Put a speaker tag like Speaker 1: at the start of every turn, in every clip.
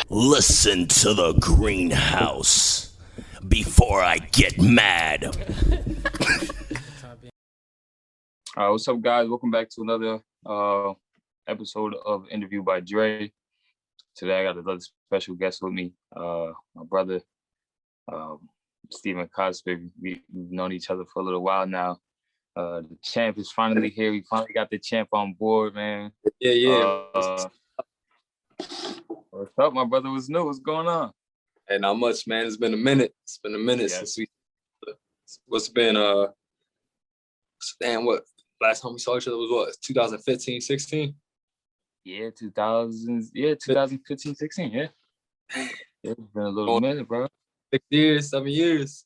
Speaker 1: Listen to the greenhouse before I get mad.
Speaker 2: What's up, guys? Welcome back to another episode of Interview by Dre. Today, I got another special guest with me, my brother, Stephen Cosby. We've known each other for a little while now. The champ is finally here. We finally got the champ on board, man.
Speaker 3: Yeah.
Speaker 2: What's up, my brother? What's new? What's going on?
Speaker 3: Hey, not much, man. It's been a minute. Since we. What's been what last time we saw each other was what 2015, 16?
Speaker 2: Yeah, 2015, 16. Yeah. It's been a little minute, bro.
Speaker 3: 6 years, 7 years.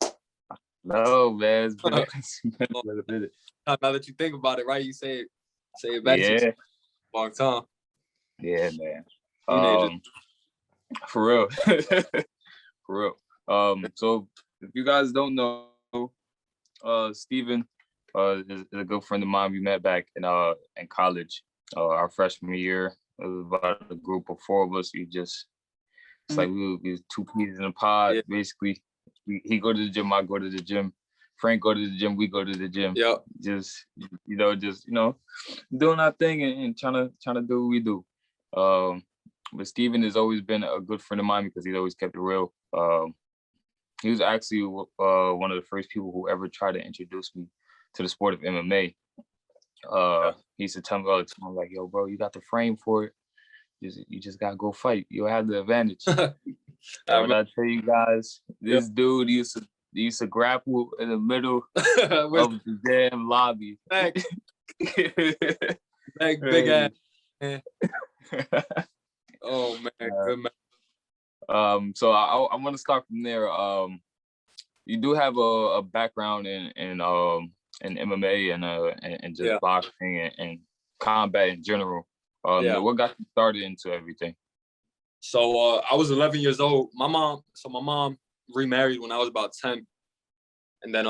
Speaker 2: No, man. It's been a minute.
Speaker 3: Now that you think about it, right? You say it back.
Speaker 2: Yeah.
Speaker 3: Long time.
Speaker 2: Yeah, man.
Speaker 3: Teenager.
Speaker 2: For real. For real. So if you guys don't know, Steven is a good friend of mine. We met back in college, our freshman year. It was about a group of 4 of us. It's like we were 2 peas in a pod, basically. He go to the gym, I go to the gym. Frank go to the gym, we go to the gym.
Speaker 3: Yep.
Speaker 2: Just doing our thing and trying to do what we do. But Steven has always been a good friend of mine because he's always kept it real. He was actually one of the first people who ever tried to introduce me to the sport of MMA. He used to tell me all the time, like, yo, bro, you got the frame for it. You just gotta go fight. You'll have the advantage. When I tell you guys, this dude used to grapple in the middle of the damn lobby.
Speaker 3: Big ass. Man. Oh man, good man.
Speaker 2: So I want to start from there. You do have a background in MMA and just boxing and combat in general. What got you started into everything?
Speaker 3: So I was 11 years old. My mom remarried when I was about 10, and then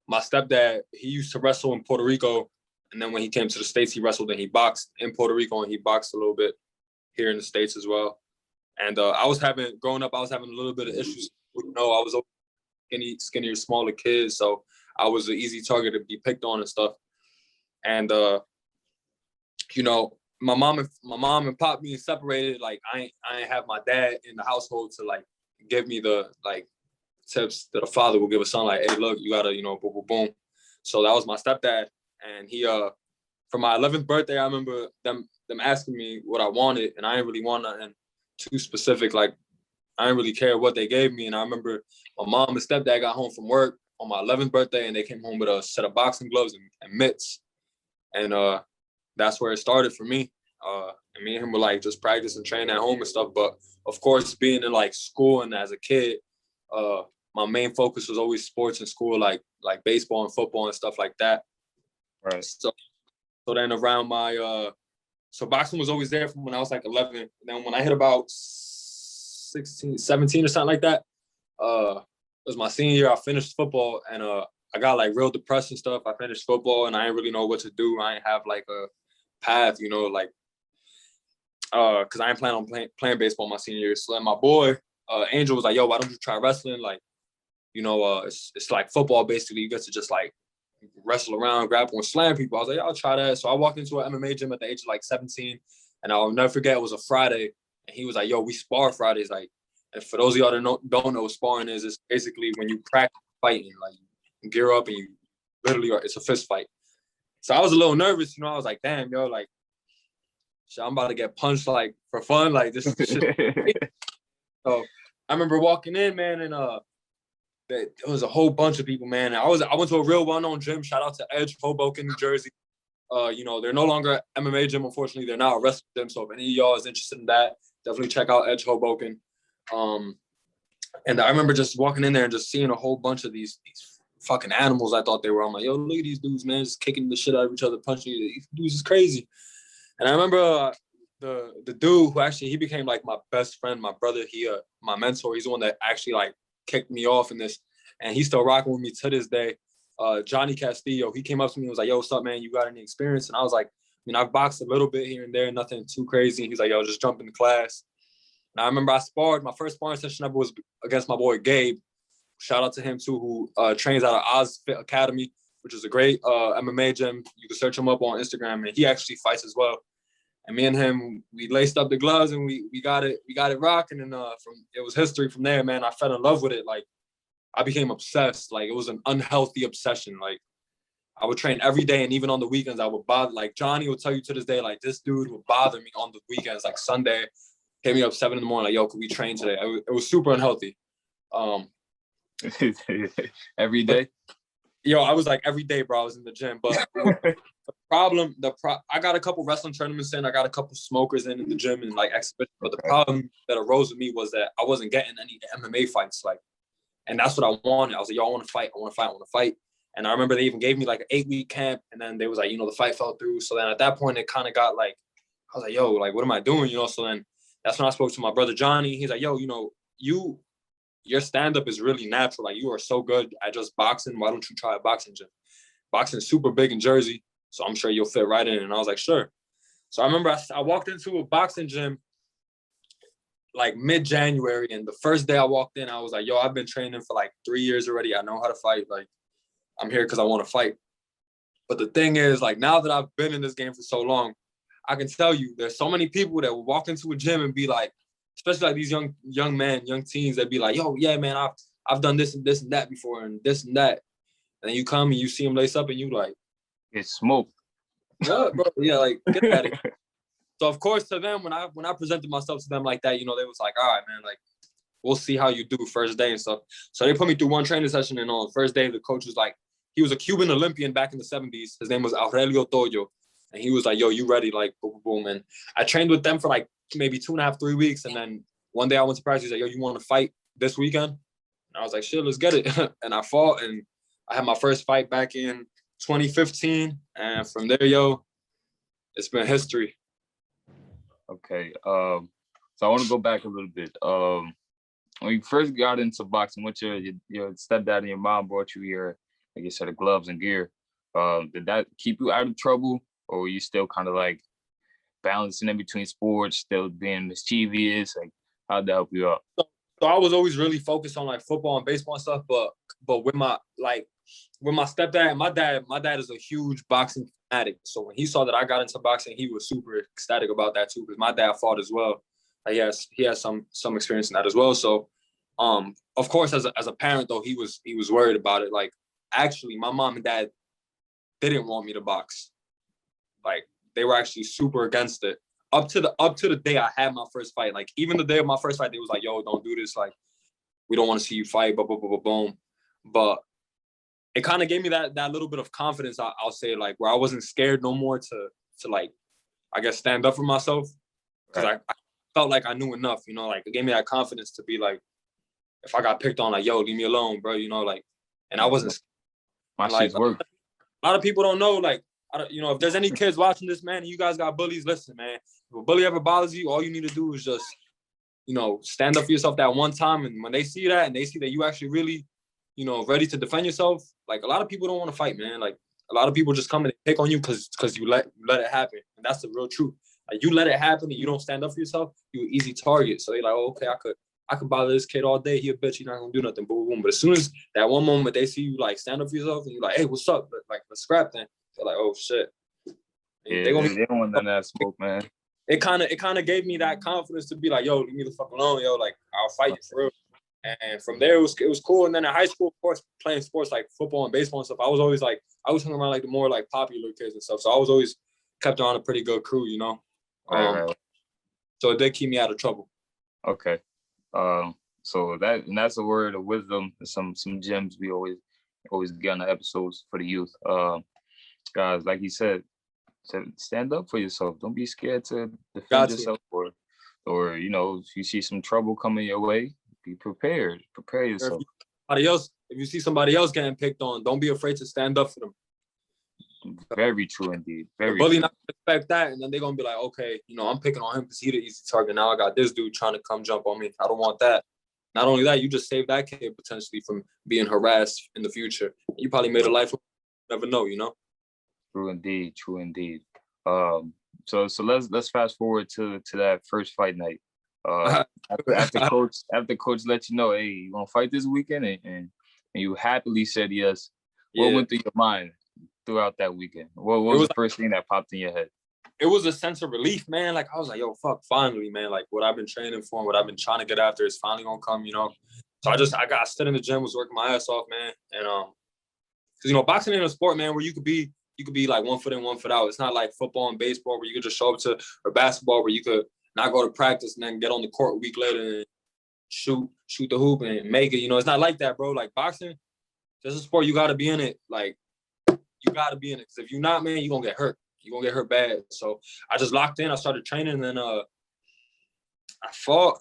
Speaker 3: my stepdad, he used to wrestle in Puerto Rico, and then when he came to the States, he wrestled and he boxed in Puerto Rico, and he boxed a little bit here in the States as well. And growing up, I was having a little bit of issues. I was a skinnier, smaller kid, so I was an easy target to be picked on and stuff. And my mom and pop being separated, like I ain't have my dad in the household to like give me the like tips that a father will give a son, like, hey, look, you gotta, boom, boom, boom. So that was my stepdad, and he for my 11th birthday, I remember them asking me what I wanted, and I didn't really want nothing too specific. Like, I didn't really care what they gave me. And I remember my mom and stepdad got home from work on my 11th birthday, and they came home with a set of boxing gloves and mitts. And that's where it started for me. And me and him were like just practice and train at home and stuff. But of course, being in like school and as a kid, my main focus was always sports in school, like baseball and football and stuff like that.
Speaker 2: Right.
Speaker 3: So then around my so boxing was always there from when I was like 11. And then when I hit about 16, 17 or something like that, it was my senior year. I finished football, and I got like real depressed and stuff. I finished football and I didn't really know what to do. I didn't have like a path, like because I ain't planning on playing baseball my senior year. So then my boy Angel was like, yo, why don't you try wrestling? Like, it's like football basically. You get to just like wrestle around, grapple, and slam people. I was like, I'll try that. So I walked into an MMA gym at the age of like 17, and I'll never forget, it was a Friday, and he was like, yo, we spar Fridays. Like, and for those of y'all that don't know what sparring is, it's basically when you practice fighting, like you gear up and you literally it's a fist fight. So I was a little nervous, I was like, damn, yo, like, shit, I'm about to get punched like for fun, like this shit. So I remember walking in, man, and there was a whole bunch of people, man. I went to a real well-known gym. Shout out to Edge, Hoboken, New Jersey. They're no longer an MMA gym, unfortunately. They're now a wrestling gym. So if any of y'all is interested in that, definitely check out Edge, Hoboken. And I remember just walking in there and just seeing a whole bunch of these fucking animals. I thought they were. I'm like, yo, look at these dudes, man, just kicking the shit out of each other, punching each other. These dudes is crazy. And I remember the dude who actually, he became like my best friend, my brother. He my mentor. He's the one that actually like kicked me off in this, and he's still rocking with me to this day. Johnny Castillo, he came up to me and was like, yo, what's up, man? You got any experience? And I was like, I've boxed a little bit here and there, nothing too crazy. He's like, yo, just jump in the class. And I remember I sparred. My first sparring session ever was against my boy Gabe. Shout out to him too, who trains out of Oz Fit Academy, which is a great MMA gym. You can search him up on Instagram, and he actually fights as well. And me and him, we laced up the gloves and we got it rocking. And it was history from there, man. I fell in love with it. Like, I became obsessed. Like, it was an unhealthy obsession. Like, I would train every day, and even on the weekends, I would bother. Like, Johnny will tell you to this day, like, this dude would bother me on the weekends. Like, Sunday, hit me up 7 a.m, like, yo, could we train today? It was super unhealthy.
Speaker 2: Every day?
Speaker 3: Yo, I was like every day, bro. I was in the gym, but I got a couple wrestling tournaments in. I got a couple smokers in the gym and like exhibition. But the problem that arose with me was that I wasn't getting any MMA fights. Like, and that's what I wanted. I was like, yo, I want to fight. And I remember they even gave me like an 8-week camp, and then they was like, the fight fell through. So then at that point, it kind of got like, I was like, yo, like, what am I doing? So then that's when I spoke to my brother Johnny. He's like, yo, your stand-up is really natural. Like, you are so good at just boxing. Why don't you try a boxing gym? Boxing's super big in Jersey, so I'm sure you'll fit right in. And I was like, sure. So I remember I walked into a boxing gym like mid-January, and the first day I walked in, I was like, yo, I've been training for like 3 years already. I know how to fight. Like, I'm here because I want to fight. But the thing is, like, now that I've been in this game for so long, I can tell you there's so many people that will walk into a gym and be like, especially like these young men, young teens that be like, yo, yeah, man, I've done this and this and that before and this and that. And then you come and you see them lace up and you like,
Speaker 2: it's smoke.
Speaker 3: What, bro? Yeah, like, get at it. So of course to them, when I presented myself to them like that, they was like, all right, man, like, we'll see how you do first day and stuff. So they put me through one training session, and on the first day, the coach was like, he was a Cuban Olympian back in the 70s. His name was Aurelio Toyo. And he was like, yo, you ready? Like, boom, boom, boom. And I trained with them for like maybe 2.5, 3 weeks. And then one day I went to practice. He's like, yo, you want to fight this weekend? And I was like, shit, let's get it. And I fought, and I had my first fight back in 2015. And from there, yo, it's been history.
Speaker 2: Okay. So I want to go back a little bit. When you first got into boxing, what your stepdad and your mom brought you your, like you said, the gloves and gear. Did that keep you out of trouble, or were you still kind of like balancing in between sports, still being mischievous? Like, how'd that help you out?
Speaker 3: So I was always really focused on like football and baseball and stuff, but with my stepdad, my dad is a huge boxing fanatic. So when he saw that I got into boxing, he was super ecstatic about that too, because my dad fought as well. He has some experience in that as well. So of course, as a parent though, he was worried about it. Like, actually, my mom and dad didn't want me to box. Like, they were actually super against it. Up to the day I had my first fight. Like, even the day of my first fight, they was like, yo, don't do this. Like, we don't want to see you fight, boom, boom, boom, boom. But it kind of gave me that little bit of confidence, I'll say, like, where I wasn't scared no more to like, I guess, stand up for myself. Because I felt like I knew enough, like, it gave me that confidence to be like, if I got picked on, like, yo, leave me alone, bro, like, and I wasn't.
Speaker 2: My shit's work.
Speaker 3: A lot of people don't know, like, if there's any kids watching this, man, and you guys got bullies, listen, man, if a bully ever bothers you, all you need to do is just, stand up for yourself that one time. And when they see that and they see that you actually really, ready to defend yourself, like, a lot of people don't want to fight, man. Like, a lot of people just come and pick on you because you let it happen. And that's the real truth. Like, you let it happen and you don't stand up for yourself, you're an easy target. So they're like, oh, okay, I could bother this kid all day. He a bitch. He's not gonna do nothing. Boom, boom. But as soon as that one moment they see you like stand up for yourself and you're like, hey, what's up? But like, let's scrap then. They're like, oh shit.
Speaker 2: Yeah, they don't want none of that smoke, man.
Speaker 3: It kind of gave me that confidence to be like, yo, leave me the fuck alone, yo. Like, I'll fight you for real. And from there, it was cool. And then in high school, of course, playing sports like football and baseball and stuff, I was hanging around like the more like popular kids and stuff. So I was always kept on a pretty good crew,
Speaker 2: Right.
Speaker 3: So it did keep me out of trouble.
Speaker 2: Okay. So that's a word of wisdom. Some gems we always get on the episodes for the youth. Guys, like you said, stand up for yourself. Don't be scared to defend yourself, or if you see some trouble coming your way, be prepared. Prepare yourself.
Speaker 3: If you see somebody else getting picked on, don't be afraid to stand up for them.
Speaker 2: Very true indeed. Very
Speaker 3: bully
Speaker 2: true.
Speaker 3: not gonna expect that, and then they're gonna be like, okay, I'm picking on him because he's the easy target. Now I got this dude trying to come jump on me. I don't want that. Not only that, you just saved that kid potentially from being harassed in the future. You probably made a life. Never know,
Speaker 2: True indeed. So let's fast forward to that first fight night. After coach let you know, hey, you want to fight this weekend, and you happily said yes. What went through your mind throughout that weekend? What was the first thing that popped in your head?
Speaker 3: It was a sense of relief, man. Like, I was like, yo, fuck, finally, man. Like, what I've been training for and what I've been trying to get after is finally gonna come, you know. So I got stood in the gym, was working my ass off, man. And because, you know, boxing ain't a sport, man, where you could be like 1 foot in, 1 foot out. It's not like football and baseball where you could just show up to, or basketball where you could not go to practice and then get on the court a week later and shoot the hoop and make it. You know, it's not like that, bro. Like, boxing, this is a sport, you got to be in it. Like, you got to be in it. Because if you're not, man, you're going to get hurt. You're going to get hurt bad. So I just locked in. I started training, and then I fought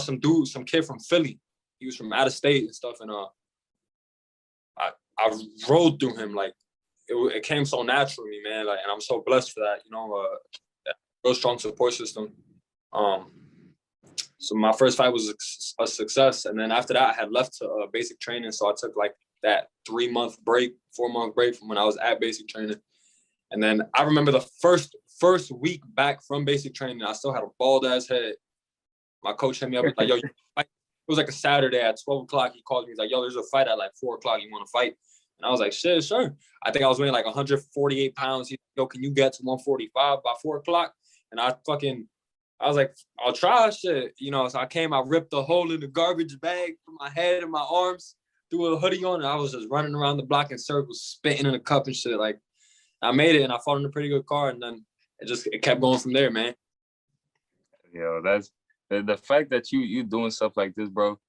Speaker 3: some kid from Philly. He was from out of state and stuff. And I rode through him. Like, it came so naturally, man. Like, and I'm so blessed for that, you know, that real strong support system. So my first fight was a success. And then after that, I had left to basic training. So I took like that 4-month break from when I was at basic training. And then I remember the first week back from basic training, I still had a bald ass head. My coach hit me up, like, yo, it was like a Saturday at 12 o'clock. He called me, he's like, yo, there's a fight at like 4 o'clock. You want to fight? And I was like, shit, sure. I think I was weighing like 148 pounds. He's like, yo, can you get to 145 by 4 o'clock? And I was like, I'll try, shit. You know, so I ripped a hole in the garbage bag for my head and my arms, threw a hoodie on, and I was just running around the block in circles, spitting in a cup and shit. Like, I made it, and I fought in a pretty good card, and then it kept going from there, man.
Speaker 2: Yo, that's the fact that you doing stuff like this, bro.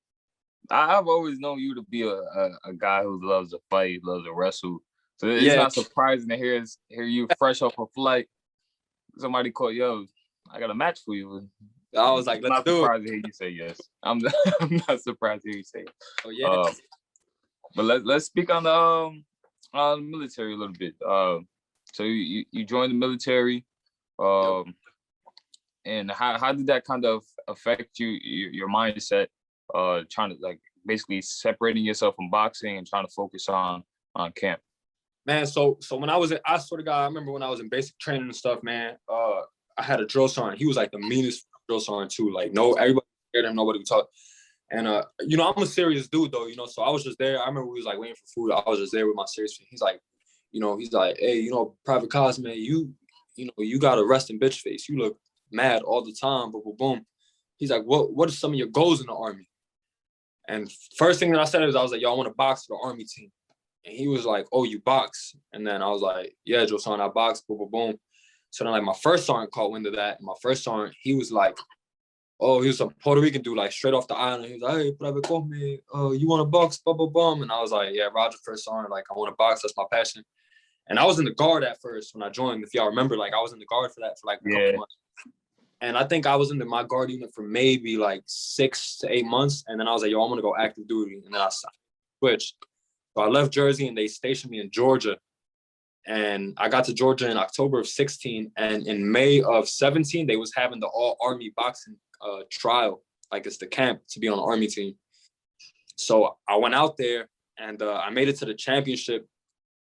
Speaker 2: I've always known you to be a guy who loves to fight, loves to wrestle. So it's not surprising to hear you fresh off a flight. Somebody called, yo, I got a match for you.
Speaker 3: I was like, let's do it.
Speaker 2: I'm not surprised to hear you say yes. I'm not surprised to hear you say yes.
Speaker 3: Oh yeah.
Speaker 2: But let's speak on the military a little bit. So you joined the military, and how did that kind of affect your mindset? Trying to, like, basically separating yourself from boxing and trying to focus on camp.
Speaker 3: Man, so when I swear to God, I remember when I was in basic training and stuff, man. I had a drill sergeant. He was like the meanest drill sergeant too. Like, everybody scared him, nobody would talk. And you know, I'm a serious dude though, you know. So I was just there. I remember we was like waiting for food. I was just there with my serious. He's like, hey, you know, Private Cos, man, you know, you got a resting bitch face. You look mad all the time. Boom, boom, boom. He's like, what are some of your goals in the Army? And first thing that I said is, I was like, yo, I want to box for the Army team. And he was like, oh, you box? And then I was like, yeah, Joe, son, I box. Boom, boom, boom. So then, like, my first sergeant caught wind of that. And my first sergeant, he was like, oh, he was a Puerto Rican dude, like, straight off the island. He was like, hey, Private Come, you want to box? Bum, bum, bum. And I was like, yeah, Roger, first sergeant. Like, I want to box. That's my passion. And I was in the guard at first when I joined. If y'all remember, like, I was in the guard for that for like a couple months. And I think I was in my guard unit for maybe like 6 to 8 months. And then I was like, yo, I'm going to go active duty. And then I switched. So I left Jersey and they stationed me in Georgia. And I got to Georgia in October of 16. And in May of 17, they was having the all Army boxing trial. Like, it's the camp to be on the Army team. So I went out there and I made it to the championship.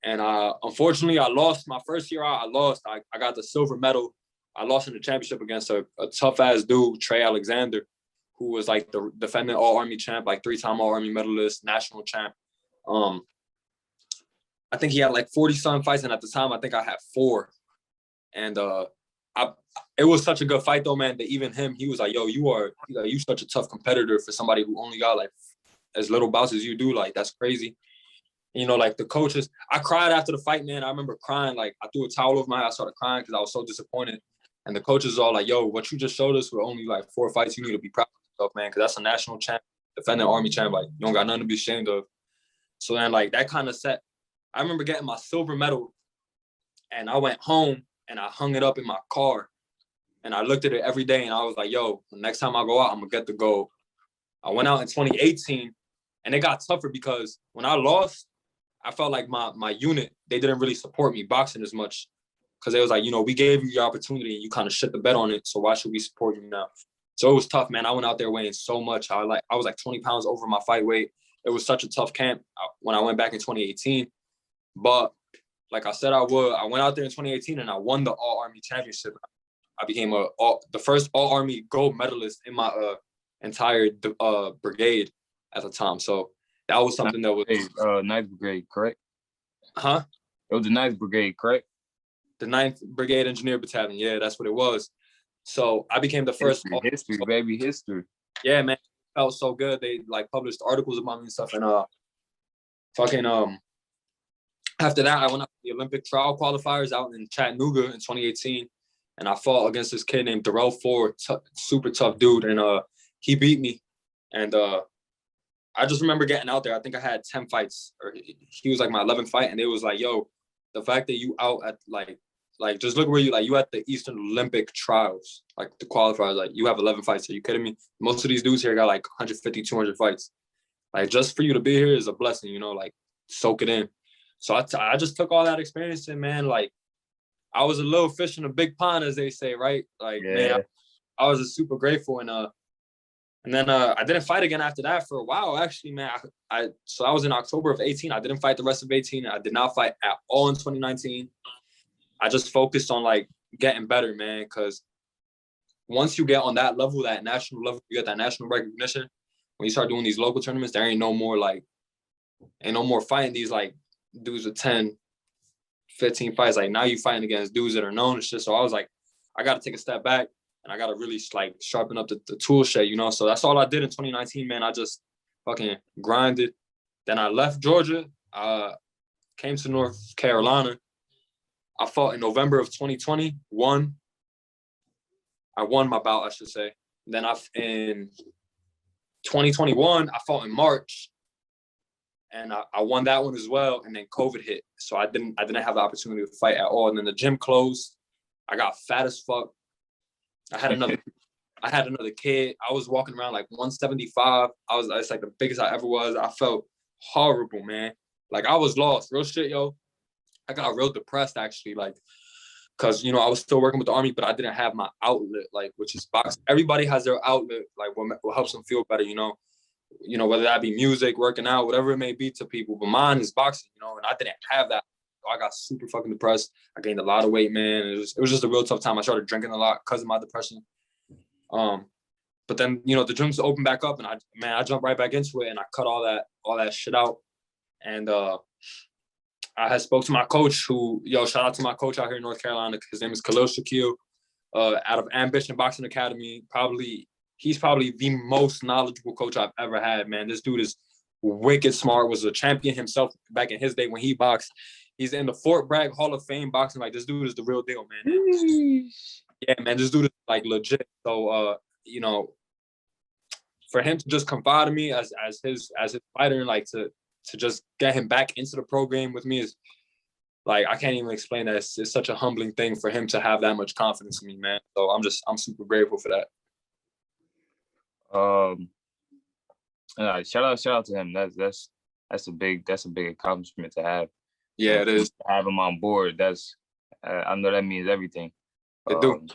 Speaker 3: And unfortunately, I lost. My first year out, I lost. I got the silver medal. I lost in the championship against a tough-ass dude, Trey Alexander, who was like the defending All-Army champ, like 3-time All-Army medalist, national champ. I think he had like 40-some fights, and at the time, I think I had 4. And it was such a good fight, though, man, that even him, he was like, yo, you such a tough competitor for somebody who only got like as little bouts as you do. Like, that's crazy. You know, like, the coaches, I cried after the fight, man. I remember crying. Like, I threw a towel over my head. I started crying because I was so disappointed. And the coaches are all like, yo, what you just showed us were only like 4 fights. You need to be proud of yourself, man, because that's a national champ, defending Army champ. Like, you don't got nothing to be ashamed of. So then, like, that kind of set. I remember getting my silver medal, and I went home, and I hung it up in my car. And I looked at it every day, and I was like, yo, next time I go out, I'm going to get the gold. I went out in 2018, and it got tougher because when I lost, I felt like my unit, they didn't really support me boxing as much. Because it was like, you know, we gave you your opportunity and you kind of shit the bet on it. So why should we support you now? So it was tough, man. I went out there weighing so much. I was like 20 pounds over my fight weight. It was such a tough camp when I went back in 2018. But like I said, I went out there in 2018 and I won the All-Army Championship. I became the first All Army gold medalist in my entire brigade at the time. So that was something that was
Speaker 2: Ninth Brigade, correct?
Speaker 3: Huh?
Speaker 2: It was the Ninth Brigade, correct?
Speaker 3: The 9th Brigade Engineer Battalion. Yeah, that's what it was. So I became the first.
Speaker 2: History, baby, history.
Speaker 3: Yeah, man, it felt so good. They like published articles about me and stuff, and fucking after that, I went up to the Olympic trial qualifiers out in Chattanooga in 2018, and I fought against this kid named Darrell Ford, super tough dude, and he beat me, and I just remember getting out there. I think I had 10 fights, or he was like my 11th fight, and it was like, yo, the fact that you out at like just look where you at the Eastern Olympic trials, like the qualifiers, like you have 11 fights. Are you kidding me? Most of these dudes here got like 150, 200 fights. Like just for you to be here is a blessing, you know, like soak it in. So I just took all that experience and man, like I was a little fish in a big pond, as they say, right? Like, yeah. Man, I was just super grateful. And then I didn't fight again after that for a while, actually, man. So I was in October of 18. I didn't fight the rest of 18. I did not fight at all in 2019. I just focused on like getting better, man. Because once you get on that level, that national level, you get that national recognition. When you start doing these local tournaments, there ain't no more fighting these like dudes with 10, 15 fights. Like now you fighting against dudes that are known and shit. So I was like, I got to take a step back. And I got to really like sharpen up the tool shed, you know? So that's all I did in 2019, man. I just fucking grinded. Then I left Georgia, came to North Carolina. I fought in November of 2020, won. I won my bout, I should say. Then in 2021, I fought in March. And I won that one as well. And then COVID hit. So I didn't have the opportunity to fight at all. And then the gym closed. I got fat as fuck. I had another kid. I was walking around like 175. It's like the biggest I ever was. I felt horrible, man. Like I was lost. Real shit, yo. I got real depressed actually, like, cause you know I was still working with the Army, but I didn't have my outlet, like, which is boxing. Everybody has their outlet, like what helps them feel better, you know. Whether that be music, working out, whatever it may be to people. But mine is boxing, you know, and I didn't have that. I got super fucking depressed. I gained a lot of weight, man. It was just a real tough time. I started drinking a lot because of my depression. But then, you know, the gyms opened back up and I jumped right back into it and I cut all that shit out. And I had spoke to my coach shout out to my coach out here in North Carolina. His name is Khalil Shaquille, out of Ambition Boxing Academy. He's probably the most knowledgeable coach I've ever had, man. This dude is wicked smart, was a champion himself back in his day when he boxed. He's in the Fort Bragg Hall of Fame boxing. Like, this dude is the real deal, man. Yeah, man, this dude is like legit. So, you know, for him to just confide in me as his fighter and like to just get him back into the program with me is like, I can't even explain that. It's such a humbling thing for him to have that much confidence in me, man. So I'm super grateful for that.
Speaker 2: Shout out to him. That's a big accomplishment to have.
Speaker 3: Yeah, it is.
Speaker 2: To have him on board. I know that means everything.
Speaker 3: It do.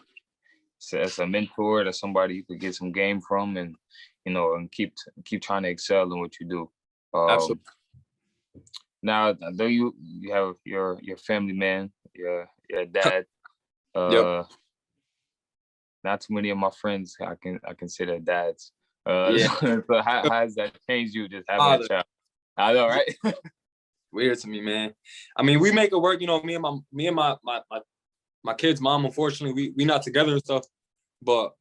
Speaker 2: So as a mentor, that's somebody you could get some game from, and you know, and keep trying to excel in what you do.
Speaker 3: Absolutely.
Speaker 2: Now, though you have your family, man, your dad.
Speaker 3: Yep.
Speaker 2: Not too many of my friends I can say their dads.
Speaker 3: Yeah.
Speaker 2: So how has that changed you just having a child? I know, right?
Speaker 3: Weird to me, man. I mean, we make it work. You know, me and my kid's mom. Unfortunately, we not together and stuff. But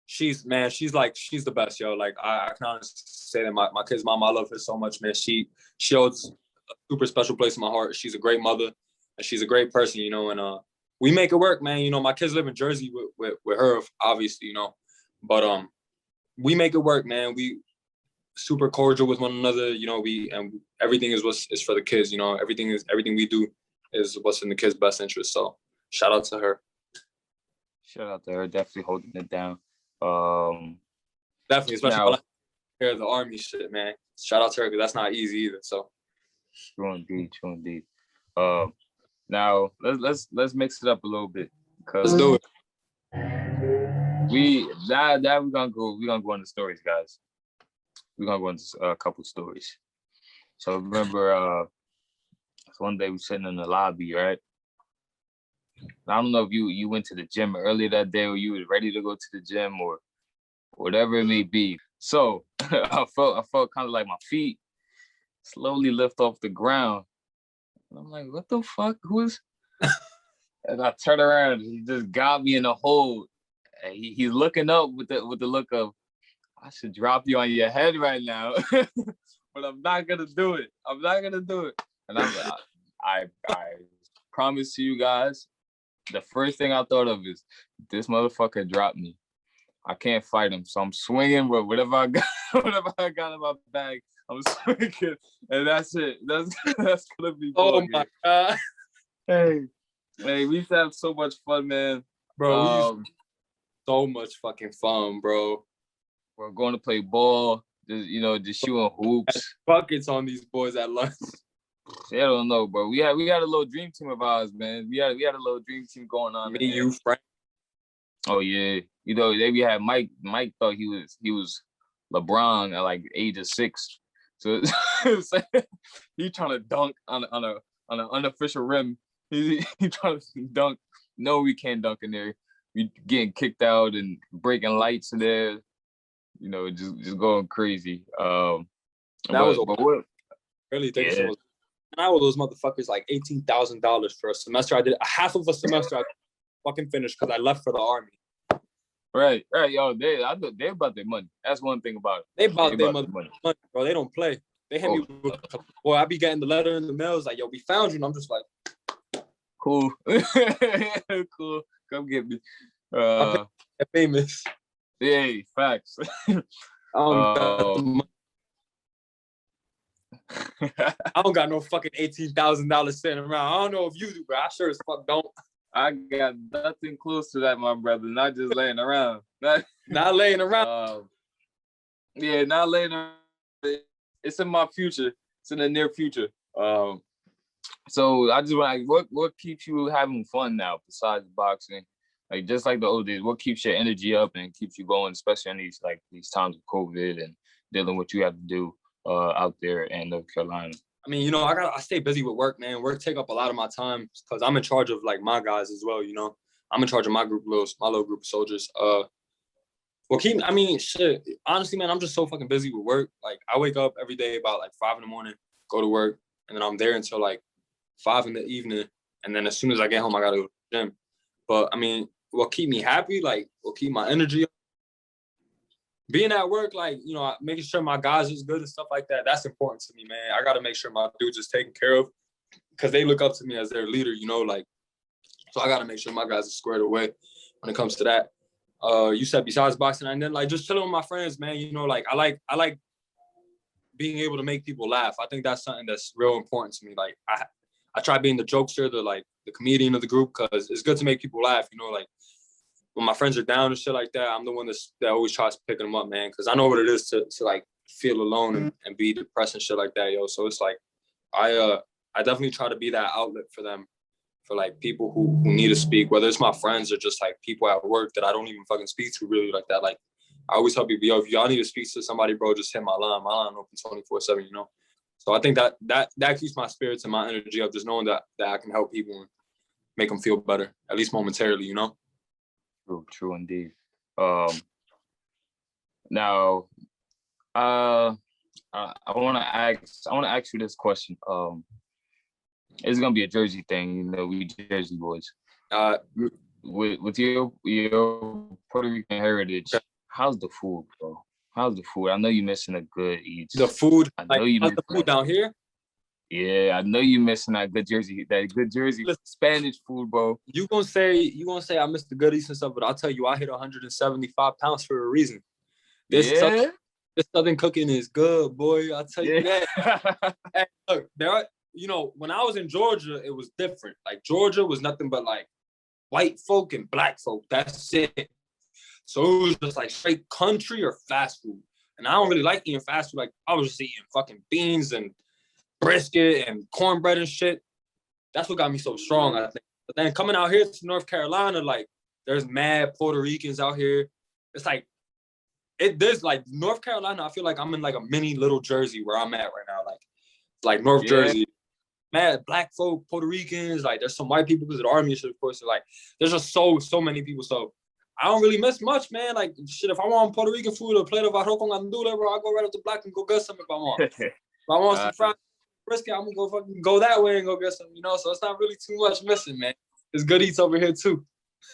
Speaker 3: she's the best, yo. Like I can honestly say that my kid's mom, I love her so much, man. She holds a super special place in my heart. She's a great mother, and she's a great person, you know. And we make it work, man. You know, my kids live in Jersey with her, obviously, you know. But we make it work, man. We super cordial with one another, you know. And everything is what's for the kids, you know. Everything we do is what's in the kids' best interest. So shout out to her.
Speaker 2: Shout out to her, definitely holding it down.
Speaker 3: Definitely, especially when I hear the Army shit, man. Shout out to her because that's not easy either. So
Speaker 2: true indeed. Now let's mix it up a little bit.
Speaker 3: Let's do it.
Speaker 2: We're gonna go into stories, guys. We're gonna go into a couple stories. So remember, one day we sitting in the lobby, right? I don't know if you went to the gym earlier that day or you was ready to go to the gym or whatever it may be. So I felt kind of like my feet slowly lift off the ground. And I'm like, what the fuck? Who is? And I turn around, he just got me in a hold. And he's looking up with the look of, I should drop you on your head right now, but I'm not gonna do it. I'm not gonna do it. And I promise to you guys, the first thing I thought of is this motherfucker dropped me. I can't fight him, so I'm swinging with whatever I got, whatever I got in my bag. I'm swinging, and that's it. That's gonna be.
Speaker 3: Oh my god!
Speaker 2: Hey, we used to have so much fun, man.
Speaker 3: Bro, we used to so much fucking fun, bro.
Speaker 2: We're going to play ball, just shooting hoops.
Speaker 3: Buckets on these boys at lunch.
Speaker 2: I don't know, bro. We had a little dream team of ours, man. We had a little dream team going on.
Speaker 3: Me, you, Frank.
Speaker 2: Oh yeah, we had Mike. Mike thought he was LeBron at like age of 6, so he trying to dunk on an unofficial rim. He trying to dunk. No, we can't dunk in there. We getting kicked out and breaking lights in there. Just going crazy.
Speaker 3: That was really think so. And I owe those motherfuckers like $18,000 for a semester. I did half of a semester. I fucking finished because I left for the army.
Speaker 2: Right, yo, they about their money. That's one thing about it.
Speaker 3: They about their money, bro. They don't play. They hit me with, boy, I be getting the letter in the mail. It's like, yo, we found you. And I'm just like,
Speaker 2: cool. Cool. Come get me.
Speaker 3: Famous.
Speaker 2: Yeah, facts.
Speaker 3: I don't got no fucking $18,000 sitting around. I don't know if you do, but I sure as fuck don't.
Speaker 2: I got nothing close to that, my brother. Not just laying around.
Speaker 3: Not laying around.
Speaker 2: Yeah, not laying around. It's in my future. It's in the near future. So I just want what keeps you having fun now besides boxing? Like just like the old days, what keeps your energy up and keeps you going, especially in these times of COVID and dealing with what you have to do out there in North Carolina?
Speaker 3: I mean, I stay busy with work, man. Work take up a lot of my time because I'm in charge of like my guys as well. I'm in charge of my little group of soldiers. Shit. Honestly, man, I'm just so fucking busy with work. Like I wake up every day about like 5 a.m, go to work, and then I'm there until like 5 p.m. And then as soon as I get home, I gotta go to the gym. But I mean, what keep me happy, like what keep my energy up, being at work, like, making sure my guys is good and stuff like that, that's important to me, man. I got to make sure my dudes is taken care of because they look up to me as their leader, so I got to make sure my guys are squared away when it comes to that. You said besides boxing, and then like just chilling with my friends, man, I like being able to make people laugh. I think that's something that's real important to me. Like I try being the jokester, the comedian of the group because it's good to make people laugh, like when my friends are down and shit like that, I'm the one that always tries picking them up, man, because I know what it is to like feel alone and be depressed and shit like that, yo. So it's like I definitely try to be that outlet for them, for like people who need to speak, whether it's my friends or just like people at work that I don't even fucking speak to really like that. Like I always tell people, yo, if y'all need to speak to somebody, bro, just hit my line. My line open 24/7, So I think that keeps my spirits and my energy up, just knowing that I can help people and make them feel better, at least momentarily,
Speaker 2: True indeed. Now, I want to ask you this question. It's gonna be a Jersey thing, we Jersey boys. With your Puerto Rican heritage, how's the food, bro? How's the food? I know you're missing a good eats.
Speaker 3: The food,
Speaker 2: I know you
Speaker 3: the food down here.
Speaker 2: Yeah, I know you're missing that good Jersey Spanish food, bro.
Speaker 3: You gonna say I missed the goodies and stuff, but I'll tell you, I hit 175 pounds for a reason. This Southern cooking is good, boy. I'll tell you that. Hey, look, when I was in Georgia, it was different. Like Georgia was nothing but like white folk and black folk. That's it. So it was just like straight country or fast food. And I don't really like eating fast food. Like I was just eating fucking beans and brisket and cornbread and shit. That's what got me so strong, I think. But then coming out here to North Carolina, like there's mad Puerto Ricans out here. It's like there's like North Carolina. I feel like I'm in like a mini little Jersey where I'm at right now, like North Jersey. mad black folk, Puerto Ricans. Like, there's some white people because of the army and shit, of course. So, like, there's just so many people. So I don't really miss much, man. Like, shit, if I want Puerto Rican food or a plate of arroz con gandules, bro, I go right up to Black and go get some if I want. If I want some fried brisket, I'm gonna go fucking go that way and go get some, you know? So it's not really too much missing, man. There's good eats over here, too.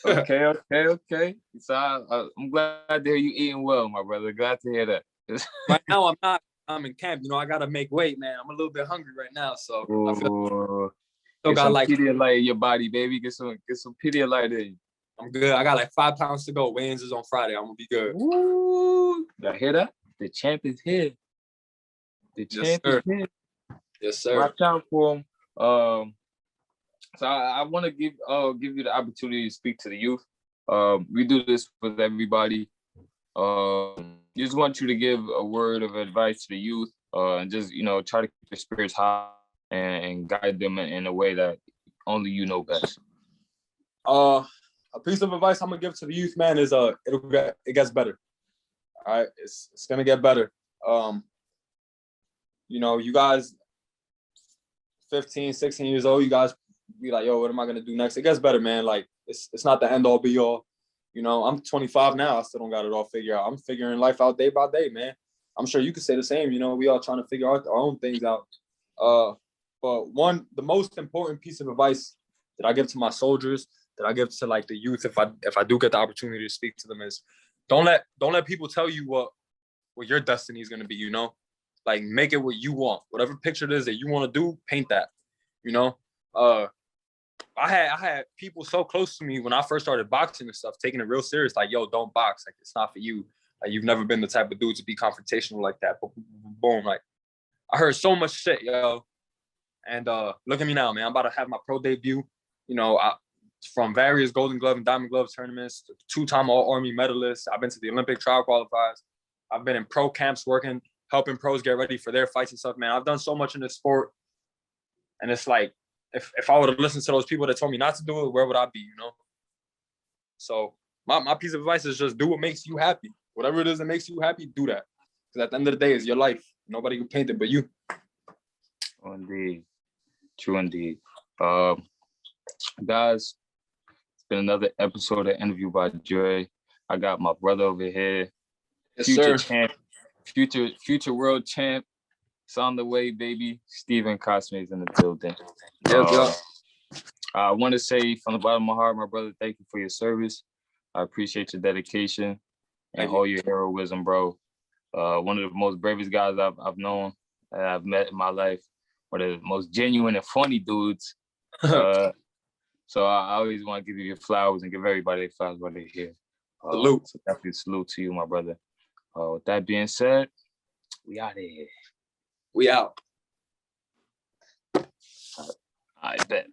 Speaker 2: Okay. So I'm glad to hear you eating well, my brother. Glad to hear that.
Speaker 3: Right now, I'm not. I'm in camp. You know, I gotta make weight, man. I'm a little bit hungry right now, so I feel
Speaker 2: still got like Pedialyte in your body, baby. Get some Pedialyte in.
Speaker 3: I'm good. I got like 5 pounds to go. Weigh-ins is on Friday. I'm gonna be good.
Speaker 2: Woo! Y'all hear that? The champ is here. The champ is here.
Speaker 3: Yes, sir.
Speaker 2: Watch out for him. So I want to give you the opportunity to speak to the youth. We do this with everybody. Just want you to give a word of advice to the youth, and just, you know, try to keep their spirits high and guide them in a way that only you know best.
Speaker 3: A piece of advice I'm gonna give to the youth, man, is it gets better. All right, it's gonna get better. You know, you guys 15, 16 years old, you guys be like, yo, what am I gonna do next? It gets better, man. Like, it's not the end all be all. You know, I'm 25 now. I still don't got it all figured out. I'm figuring life out day by day, man. I'm sure you could say the same. You know, we all trying to figure out our own things out. But the most important piece of advice that I give to my soldiers, that I give to like the youth, if I do get the opportunity to speak to them, is don't let people tell you what your destiny is gonna be. You know, like, make it what you want. Whatever picture it is that you want to do, paint that. You know, I had people so close to me when I first started boxing and stuff, taking it real serious. Like, yo, don't box. Like, it's not for you. Like, you've never been the type of dude to be confrontational like that. Boom. Like, I heard so much shit, yo. And look at me now, man. I'm about to have my pro debut. You know, from various Golden Glove and Diamond Glove tournaments, 2-time All-Army medalist. I've been to the Olympic trial qualifiers. I've been in pro camps working, helping pros get ready for their fights and stuff, man. I've done so much in this sport. And it's like, if I would have listened to those people that told me not to do it, where would I be, you know? So my piece of advice is just do what makes you happy. Whatever it is that makes you happy, do that. Because at the end of the day, it's your life. Nobody can paint it but you.
Speaker 2: Indeed. True indeed. Guys, it's been another episode of Interview by Dre. I got my brother over here.
Speaker 3: Yes,
Speaker 2: future
Speaker 3: sir.
Speaker 2: champ, future world champ. It's on the way, baby. Steven Cosme is in the building. I want to say from the bottom of my heart, my brother, thank you for your service. I appreciate your dedication and all your heroism, bro. One of the most bravest guys I've known, I've met in my life. One of the most genuine and funny dudes. So I always want to give you your flowers and give everybody their flowers while they're here.
Speaker 3: Salute.
Speaker 2: So definitely salute to you, my brother. With that being said, we out of here.
Speaker 3: We out.
Speaker 2: I bet.